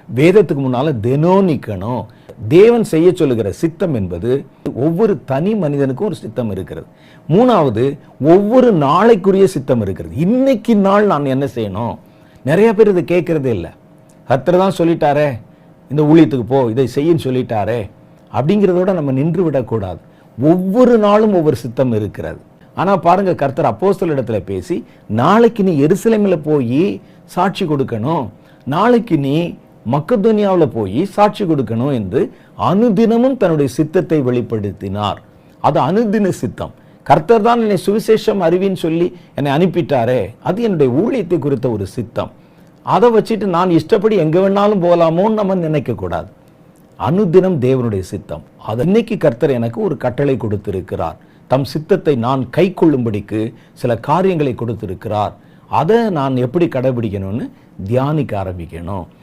வேதத்துக்கு முன்னால தினம் நிற்கணும். தேவன் செய்ய சொல்லுகிற சித்தம் என்பது ஒவ்வொரு தனி மனிதனுக்கும் ஒரு சித்தம் இருக்கிறது. மூணாவது, ஒவ்வொரு நாளைக்குரிய சித்தம் இருக்கிறது. இன்னைக்கு நாள் நான் என்ன செய்யணும்? நிறைய பேர் இதை கேட்கறதே இல்லை. கர்த்தர் தான் சொல்லிட்டாரே, இந்த ஊழியத்துக்கு போ, இதை செய்யன்னு சொல்லிட்டாரே அப்படிங்கிறதோட நம்ம நின்று விடக்கூடாது. ஒவ்வொரு நாளும் ஒவ்வொரு சித்தம் இருக்கிறது. ஆனா பாருங்க, கர்த்தர் அப்போஸ்தலரிடத்துல பேசி, நாளைக்கு நீ எருசலேமில் போய் சாட்சி கொடுக்கணும், நாளைக்கு நீ மக்கெதோனியாவில் போய் சாட்சி கொடுக்கணும் என்று அனுதினமும் தன்னுடைய சித்தத்தை வெளிப்படுத்தினார். அது அனுதின சித்தம். கர்த்தர் தான் என்னை சுவிசேஷம் அறிவின்னு சொல்லி என்னை அனுப்பிட்டாரே, அது என்னுடைய ஊழியத்தை குறித்த ஒரு சித்தம். அதை வச்சுட்டு நான் இஷ்டப்படி எங்க வேணாலும் போகலாமோன்னு நம்ம நினைக்க கூடாது. அனுதினம் தேவனுடைய சித்தம். அது இன்னைக்கு கர்த்தர் எனக்கு ஒரு கட்டளை கொடுத்திருக்கிறார். தம் சித்தத்தை நான் கை கொள்ளும்படிக்கு சில காரியங்களை கொடுத்திருக்கிறார். அதை நான் எப்படி கடைபிடிக்கணும்னு தியானிக்க ஆரம்பிக்கணும்.